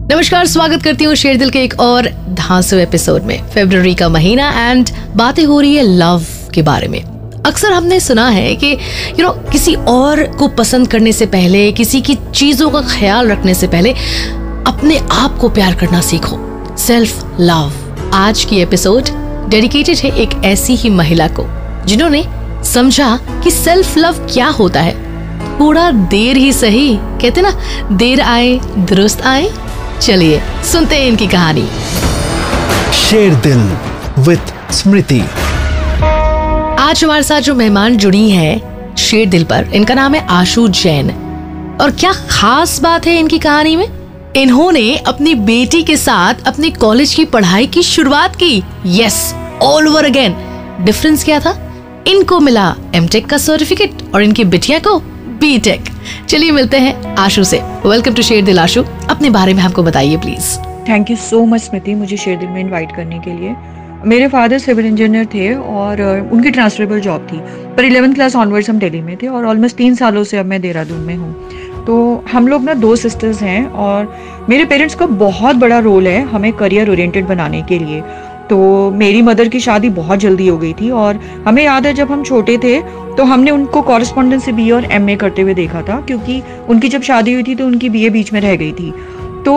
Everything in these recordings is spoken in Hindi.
नमस्कार, स्वागत करती हूँ शेर दिल के एक और धांसू एपिसोड में। फरवरी का महीना एंड बातें हो रही है लव के बारे में। अक्सर हमने सुना है कि किसी और को पसंद करने से पहले, किसी की चीजों का ख्याल रखने से पहले अपने आप को प्यार करना सीखो, सेल्फ लव। आज की एपिसोड डेडिकेटेड है एक ऐसी ही महिला को जिन्होंने समझा कि सेल्फ लव क्या होता है। थोड़ा देर ही सही, कहते ना, देर आए दुरुस्त आए। चलिए सुनते हैं इनकी कहानी। शेर दिल विद स्मृति। आज हमारे साथ जो मेहमान जुड़ी हैं शेर दिल पर, इनका नाम है आशु जैन। और क्या खास बात है इनकी कहानी में, इन्होंने अपनी बेटी के साथ अपने कॉलेज की पढ़ाई की शुरुआत की। Yes, all over again. Difference क्या था? इनको मिला एमटेक का सर्टिफिकेट और इनकी बिटिया को बीटेक। चलिए मिलते हैं आशु से। वेलकम टू शेर दिल। आशु, अपने बारे में हमको बताइए please. Thank you so much Smriti, मुझे शेर दिल में इनवाइट करने के लिए। मेरे फादर सिविल इंजीनियर थे और उनकी ट्रांसफरेबल जॉब थी, पर 11th क्लास ऑनवर्ड्स हम दिल्ली में थे और ऑलमोस्ट 3 सालों से अब मैं देहरादून में हूँ। तो हम लोग ना 2 सिस्टर्स हैं और मेरे पेरेंट्स का बहुत बड़ा रोल है हमें करियर ओरिएंटेड बनाने के लिए। तो मेरी मदर की शादी बहुत जल्दी हो गई थी और हमें याद है जब हम छोटे थे तो हमने उनको कॉरेस्पॉन्डेंस से बीए और एमए करते हुए देखा था, क्योंकि उनकी जब शादी हुई थी तो उनकी बीए बीच में रह गई थी। तो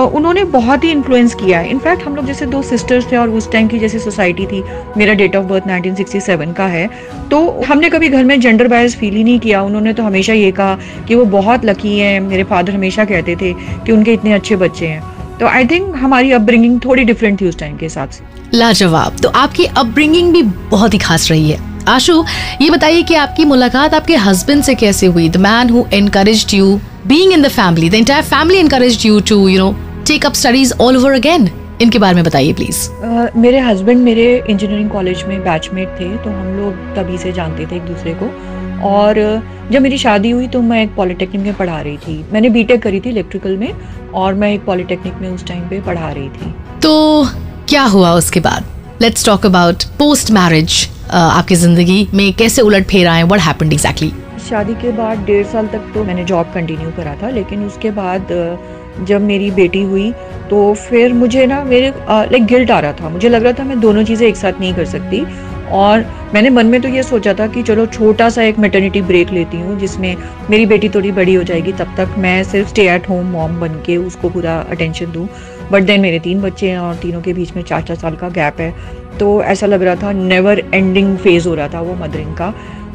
उन्होंने बहुत ही इन्फ्लुएंस किया है। इनफैक्ट हम लोग जैसे 2 सिस्टर्स थे और उस टाइम की जैसी सोसाइटी थी, मेरा डेट ऑफ बर्थ 1967 का है, तो हमने कभी घर में जेंडर बायस फील ही नहीं किया। उन्होंने तो हमेशा ये कहा कि वो बहुत लकी हैं। मेरे फादर हमेशा कहते थे कि उनके इतने अच्छे बच्चे हैं। तो आई थिंक हमारी अपब्रिंगिंग थोड़ी डिफरेंट थी उस टाइम के हिसाब से। लाजवाब। तो आपकी अपब्रिंगिंग भी बहुत ही खास रही है। आशु, ये बताइए कि आपकी मुलाकात आपके हस्बैंड से कैसे हुई? The man who encouraged you being in the family, the entire family encouraged you to take up studies all over again. इनके बारे में बताइए प्लीज। मेरे हस्बैंड मेरे इंजीनियरिंग कॉलेज में बैचमेट थे, तो हम लोग तभी से जानते थे एक दूसरे को। और जब मेरी शादी हुई तो मैं एक पॉलिटेक्निक में पढ़ा रही थी। मैंने बीटेक करी थी इलेक्ट्रिकल में और मैं एक पॉलिटेक्निक में उस टाइम पे पढ़ा रही थी। तो क्या हुआ उसके बाद? Let's talk about post marriage. आपकी जिंदगी में कैसे उलट फेर आए? What happened exactly? शादी के बाद 1.5 साल तक तो मैंने जॉब कंटिन्यू करा था, लेकिन उसके बाद जब मेरी बेटी हुई तो फिर मुझे ना मेरे गिल्ट आ रहा था। मुझे लग रहा था मैं दोनों चीज़ें एक साथ नहीं कर सकती और मैंने मन में तो ये सोचा था कि चलो छोटा सा एक मैटरनिटी ब्रेक लेती हूँ जिसमें मेरी बेटी थोड़ी बड़ी हो जाएगी, तब तक मैं सिर्फ स्टे एट होम मॉम बन के उसको पूरा अटेंशन दूँ। बट देन मेरे 3 बच्चे हैं और तीनों के बीच में 4-4 साल का गैप है, तो ऐसा लग रहा था नेवर एंडिंग फेज हो रहा था वो मदरिंग का।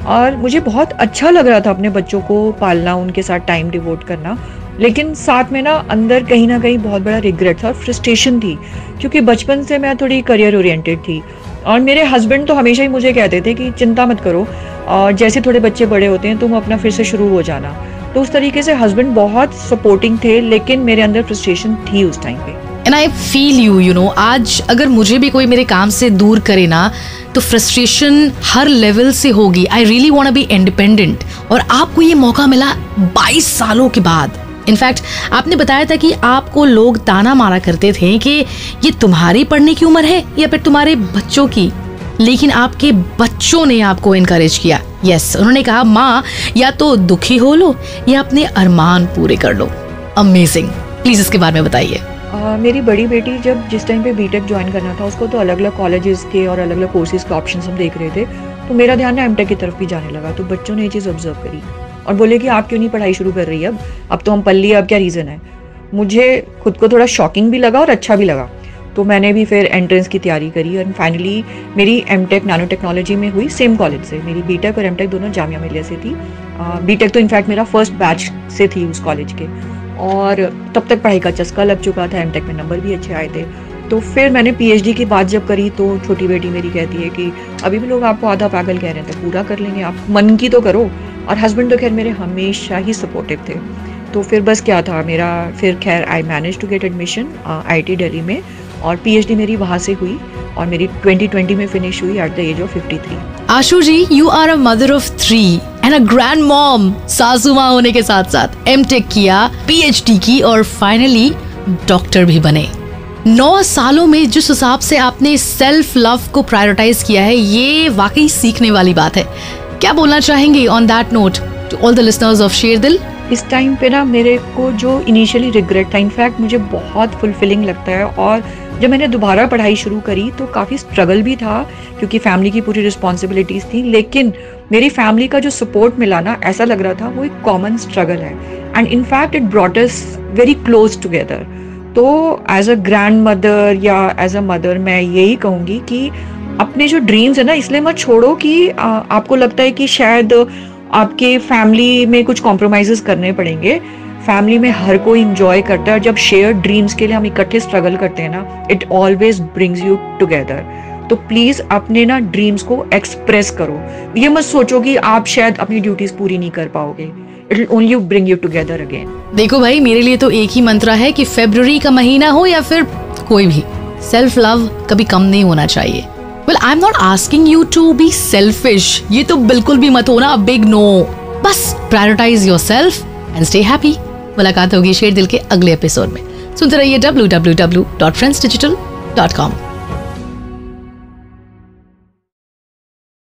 और मुझे बहुत अच्छा लग रहा था अपने बच्चों को पालना, उनके साथ टाइम डिवोट करना, लेकिन साथ में ना अंदर कहीं ना कहीं बहुत बड़ा रिग्रेट था और फ्रस्ट्रेशन थी, क्योंकि बचपन से मैं थोड़ी करियर ओरिएंटेड थी। और मेरे हस्बैंड तो हमेशा ही मुझे कहते थे कि चिंता मत करो, और जैसे थोड़े बच्चे बड़े होते हैं तुम अपना फिर से शुरू हो जाना। तो उस तरीके से हस्बैंड बहुत सपोर्टिंग थे, लेकिन मेरे अंदर फ्रस्ट्रेशन थी उस टाइम पे। एंड आई फील यू आज अगर मुझे भी कोई मेरे काम से दूर करे ना तो फ्रस्ट्रेशन हर लेवल से होगी। I really want to be independent और आपको ये मौका मिला 22 सालों के बाद। इनफैक्ट आपने बताया था कि आपको लोग ताना मारा करते थे कि ये तुम्हारी पढ़ने की उम्र है या फिर तुम्हारे बच्चों की, लेकिन आपके बच्चों ने आपको इनकरेज किया। यस, उन्होंने कहा माँ या तो दुखी हो लो या अपने अरमान पूरे कर लो। अमेजिंग। प्लीज इसके बारे में बताइए। मेरी बड़ी बेटी जब जिस टाइम पे बीटेक ज्वाइन करना था, उसको तो अलग अलग कॉलेजेस के और अलग अलग कोर्सेज के ऑप्शन हम देख रहे थे, तो मेरा ध्यान ना एमटेक की तरफ भी जाने लगा। तो बच्चों ने ये चीज़ ऑब्जर्व करी और बोले कि आप क्यों नहीं पढ़ाई शुरू कर रही अब तो हम पढ़ लिए, अब क्या रीज़न है। मुझे खुद को थोड़ा शॉकिंग भी लगा और अच्छा भी लगा, तो मैंने भी फिर एंट्रेंस की तैयारी करी और फाइनली मेरी एमटेक नैनो टेक्नोलॉजी में हुई, सेम कॉलेज से। मेरी बीटेक और एमटेक दोनों जामिया मिलिया से थी। बीटेक तो इनफैक्ट मेरा फर्स्ट बैच से थी उस कॉलेज के, और तब तक पढ़ाई का चस्का लग चुका था, एमटेक में नंबर भी अच्छे आए थे। तो फिर मैंने पीएचडी की बात जब करी तो छोटी बेटी मेरी कहती है कि अभी भी लोग आपको आधा पागल कह रहे हैं, तो पूरा कर लेंगे, आप मन की तो करो। और हस्बैंड तो खैर मेरे हमेशा ही सपोर्टिव थे। तो फिर बस क्या था मेरा, फिर खैर I manage to get admission IIT Delhi में और पीएचडी मेरी वहाँ से हुई और मेरी 2020 में फिनिश हुई at the age of 53। Ashu ji, you are a mother of 3 and a grand mom. सासू माँ होने के साथ साथ एमटेक किया, पीएचडी की और फाइनली डॉक्टर भी बने। 9 सालों में जिस हिसाब से आपने सेल्फ लव को प्रायोरिटाइज किया है, ये वाकई सीखने वाली बात है। क्या बोलना चाहेंगे on that note to all the listeners of Sher Dil? इस टाइम पे ना मेरे को जो इनिशियली रिग्रेट था, इनफैक्ट मुझे बहुत फुलफिलिंग लगता है, और जब मैंने दोबारा पढ़ाई शुरू करी तो काफ़ी स्ट्रगल भी था क्योंकि फैमिली की पूरी रिस्पॉन्सिबिलिटीज़ थी, लेकिन मेरी फैमिली का जो सपोर्ट मिला ना, ऐसा लग रहा था वो एक कॉमन स्ट्रगल है, and in fact it brought us very close together. तो एज अ ग्रैंड मदर या एज अ मदर मैं यही कहूँगी कि अपने जो ड्रीम्स है ना, इसलिए मत छोड़ो कि आपको लगता है कि शायद आपके फैमिली में कुछ कॉम्प्रोमाइज़ेस करने पड़ेंगे। फैमिली में हर कोई इंजॉय करता है, जब शेयर ड्रीम्स के लिए हम इकट्ठे स्ट्रगल करते हैं ना, it always brings you together. तो प्लीज़ अपने ना ड्रीम्स को एक्सप्रेस करो, ये मत सोचो कि आप शायद अपनी ड्यूटीज पूरी नहीं कर पाओगे, it will only bring you together again. देखो भाई, मेरे लिए तो एक ही मंत्र है कि फरवरी का महीना हो या फिर कोई भी, सेल्फ लव कभी कम नहीं होना चाहिए। Well, I am not asking you to be selfish, ये तो बिल्कुल भी मत होना, बिग नो। बस prioritize yourself and stay happy. मुलाकात होगी शेर दिल के अगले एपिसोड में। सुनते रहिए www.friendsdigital.com।